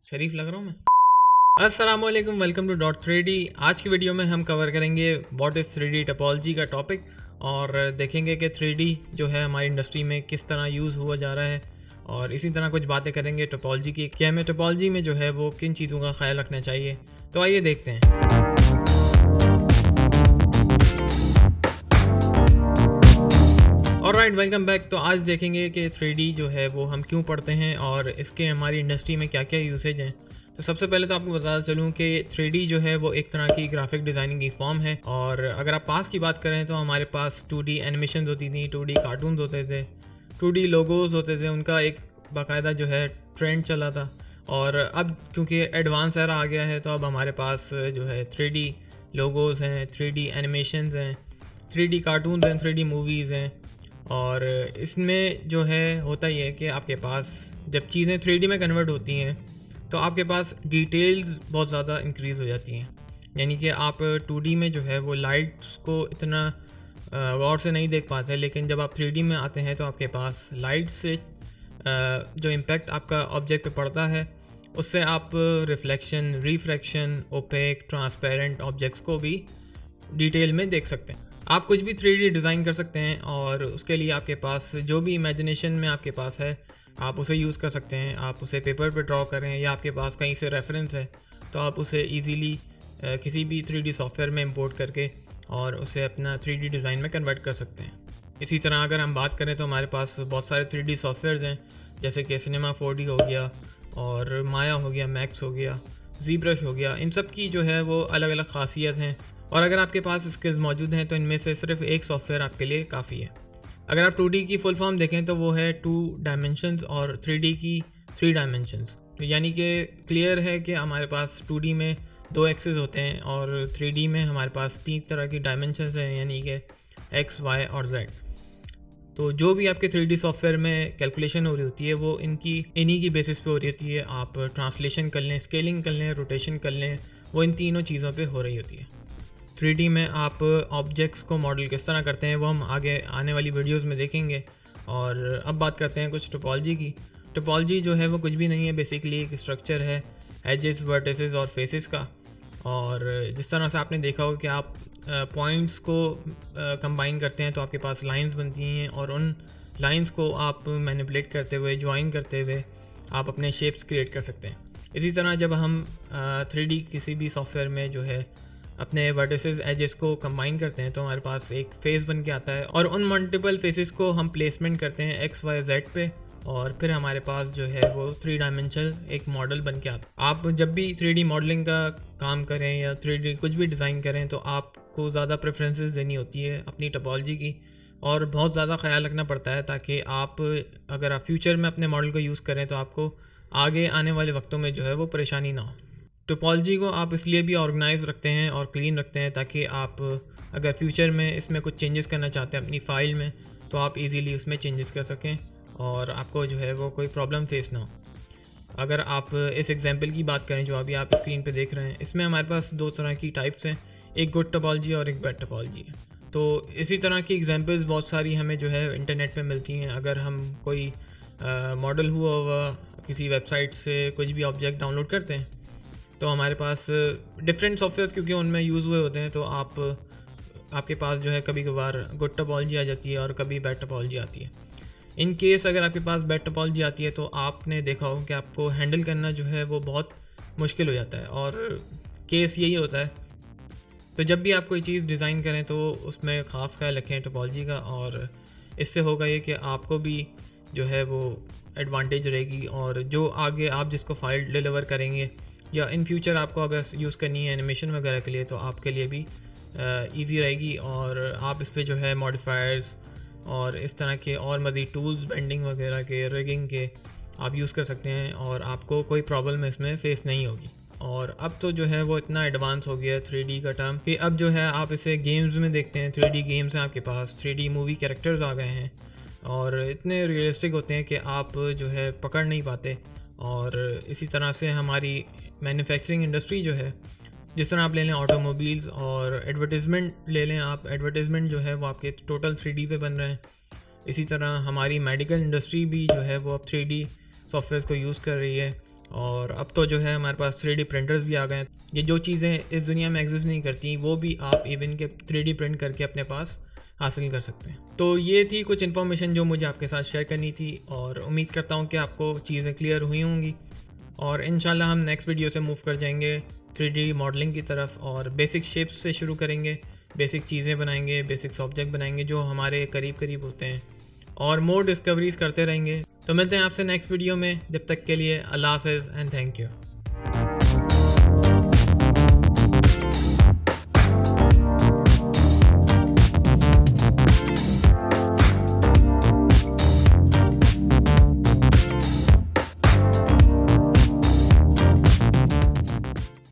शरीफ लग रहा हूँ मैं। अस्सलामुअलैकुम, वेलकम टू डॉट 3D। आज की वीडियो में हम कवर करेंगे व्हाट इज़ 3D टोपोलॉजी का टॉपिक और देखेंगे कि 3D जो है हमारी इंडस्ट्री में किस तरह यूज़ हुआ जा रहा है और इसी तरह कुछ बातें करेंगे टोपोलॉजी की कि हमें टोपोलॉजी में जो है वो किन चीज़ों का ख्याल रखना चाहिए। तो आइए देखते हैं। Alright, welcome back. तो आज देखेंगे कि 3D जो है वो हम क्यों पढ़ते हैं और इसके हमारी इंडस्ट्री में क्या क्या यूसेज हैं। तो सबसे पहले तो आपको बता चलूँ कि 3D जो है वो एक तरह की ग्राफिक डिज़ाइनिंग की फॉर्म है। और अगर आप पास की बात करें तो हमारे पास 2D एनिमेशन होती थी, 2D कार्टून्स होते थे, 2D लोगोज होते थे, उनका एक बाकायदा जो है ट्रेंड चला था। और अब क्योंकि एडवांस एरा आ गया है तो अब हमारे पास जो है 3D लोगोज हैं, 3D एनिमेशन हैं, 3D कार्टून्स हैं, 3D मूवीज़ हैं। और इसमें जो है होता ही है कि आपके पास जब चीज़ें 3D में कन्वर्ट होती हैं तो आपके पास डिटेल्स बहुत ज़्यादा इंक्रीज़ हो जाती हैं। यानी कि आप 2D में जो है वो लाइट्स को इतना गौर से नहीं देख पाते, लेकिन जब आप 3D में आते हैं तो आपके पास लाइट से जो इम्पेक्ट आपका ऑब्जेक्ट पे पड़ता है उससे आप reflection, refraction, opaque, transparent objects को भी डिटेल में देख सकते हैं। आप कुछ भी 3D डिज़ाइन कर सकते हैं और उसके लिए आपके पास जो भी इमेजिनेशन में आपके पास है आप उसे यूज़ कर सकते हैं। आप उसे पेपर पे ड्रॉ करें या आपके पास कहीं से रेफरेंस है तो आप उसे इजीली किसी भी 3D सॉफ्टवेयर में इंपोर्ट करके और उसे अपना 3D डिज़ाइन में कन्वर्ट कर सकते हैं। इसी तरह अगर हम बात करें तो हमारे पास बहुत सारे 3D सॉफ्टवेयर्स हैं, जैसे कि सिनेमा 4D हो गया और माया हो गया, मैक्स हो गया, ज़ीब्रश हो गया। इन सब की जो है वो अलग अलग खासियत हैं और अगर आपके पास स्किल्स मौजूद हैं तो इनमें से सिर्फ एक सॉफ्टवेयर आपके लिए काफ़ी है। अगर आप 2D की फुल फॉर्म देखें तो वो है 2 डायमेंशंस और 3D की 3 डायमेंशंस। तो यानी कि क्लियर है कि हमारे पास 2D में 2 एक्सेस होते हैं और 3D में हमारे पास 3 तरह की डायमेंशंस हैं, यानी कि X, Y और Z। तो जो भी आपके 3D सॉफ्टवेयर में कैलकुलेशन हो रही होती है वो इन्हीं की बेसिस पे हो रही होती है। आप ट्रांसलेशन कर लें, स्केलिंग कर लें, रोटेशन कर लें, वो इन तीनों चीज़ों पे हो रही होती है। 3D में आप ऑब्जेक्ट्स को मॉडल किस तरह करते हैं वो हम आगे आने वाली वीडियोस में देखेंगे। और अब बात करते हैं कुछ टोपोलॉजी की। टोपोलॉजी जो है वो कुछ भी नहीं है, बेसिकली एक स्ट्रक्चर है एजेस, वर्टिसेस और फेसेस का। और जिस तरह से आपने देखा हो कि आप पॉइंट्स को कंबाइन करते हैं तो आपके पास लाइंस बनती हैं और उन लाइंस को आप मैनिपुलेट करते हुए, ज्वाइन करते हुए आप अपने शेप्स क्रिएट कर सकते हैं। इसी तरह जब हम 3D किसी भी सॉफ्टवेयर में जो है अपने वर्टिसेस, एजेस को कंबाइन करते हैं तो हमारे पास एक फेस बन के आता है और उन मल्टीपल फेसेस को हम प्लेसमेंट करते हैं X, Y, Z पे और फिर हमारे पास जो है वो 3 डायमेंशनल एक मॉडल बन के आता है। आप जब भी 3D मॉडलिंग का काम करें या 3D कुछ भी डिज़ाइन करें तो आपको ज़्यादा प्रेफरेंसेस देनी होती है अपनी टोपोलॉजी की और बहुत ज़्यादा ख्याल रखना पड़ता है ताकि आप अगर आप फ्यूचर में अपने मॉडल को यूज़ करें तो आपको आगे आने वाले वक्तों में जो है वो परेशानी ना हो। टोपोलॉजी को आप इसलिए भी ऑर्गेनाइज रखते हैं और क्लीन रखते हैं ताकि आप अगर फ्यूचर में इसमें कुछ चेंजेस करना चाहते हैं अपनी फ़ाइल में तो आप इजीली उसमें चेंजेस कर सकें और आपको जो है वो कोई प्रॉब्लम फेस ना हो। अगर आप इस एग्जांपल की बात करें जो अभी आप स्क्रीन पे देख रहे हैं, इसमें हमारे पास 2 तरह की टाइप्स हैं, एक गुड टोपोलॉजी और एक बैड टोपोलॉजी है। तो इसी तरह की एग्जांपल्स बहुत सारी हमें जो है इंटरनेट पे मिलती हैं। अगर हम कोई मॉडल हुआ किसी वेबसाइट से कुछ भी ऑब्जेक्ट डाउनलोड करते हैं तो हमारे पास डिफरेंट सॉफ्टवेयर क्योंकि उनमें यूज़ हुए होते हैं तो आपके पास जो है कभी कभार गुड टोपोलॉजी आ जाती है और कभी बैड टोपोलॉजी आती है। इन केस अगर आपके पास बैड टोपोलॉजी आती है तो आपने देखा हो कि आपको हैंडल करना जो है वो बहुत मुश्किल हो जाता है और केस यही होता है। तो जब भी आप कोई चीज़ डिज़ाइन करें तो उसमें ख़ास ख्याल रखें टोपोलॉजी का और इससे होगा ये कि आपको भी जो है वो एडवांटेज रहेगी और जो आगे आप जिसको फाइल डिलीवर करेंगे या इन फ्यूचर आपको अगर यूज़ करनी है एनिमेशन वगैरह के लिए तो आपके लिए भी इजी रहेगी और आप इस पर जो है मॉडिफायर्स और इस तरह के और मज़ीद टूल्स, बेंडिंग वगैरह के, रिगिंग के आप यूज़ कर सकते हैं और आपको कोई प्रॉब्लम इसमें फेस नहीं होगी। और अब तो जो है वो इतना एडवांस हो गया है 3D का टर्म कि अब जो है आप इसे गेम्स में देखते हैं। 3D गेम्स हैं आपके पास, 3D मूवी कैरेक्टर्स आ गए हैं और इतने रियलिस्टिक होते हैं कि आप जो है पकड़ नहीं पाते। और इसी तरह से हमारी मैन्युफैक्चरिंग इंडस्ट्री जो है, जिस तरह आप ले लें ऑटोमोबाइल्स और एडवर्टाइजमेंट ले लें आप, एडवर्टाइजमेंट जो है वो आपके टोटल 3D पे बन रहे हैं। इसी तरह हमारी मेडिकल इंडस्ट्री भी जो है वो अब 3D सॉफ्टवेयर को यूज़ कर रही है। और अब तो जो है हमारे पास 3D प्रिंटर्स भी आ गए हैं। ये जो चीज़ें इस दुनिया में एग्जिस्ट नहीं करती वो भी आप इवन के 3D प्रिंट करके अपने पास हासिल कर सकते हैं। तो ये थी कुछ इन्फॉर्मेशन जो मुझे आपके साथ शेयर करनी थी, और उम्मीद करता हूँ कि आपको चीज़ें क्लियर हुई होंगी। और इंशाल्लाह हम नेक्स्ट वीडियो से मूव कर जाएंगे 3D मॉडलिंग की तरफ, और बेसिक शेप्स से शुरू करेंगे, बेसिक चीज़ें बनाएंगे, बेसिक्स ऑब्जेक्ट बनाएंगे जो हमारे करीब करीब होते हैं, और मोर डिस्कवरीज करते रहेंगे। तो मिलते हैं आपसे नेक्स्ट वीडियो में, जब तक के लिए अल्लाह हाफ़िज़ एंड थैंक यू।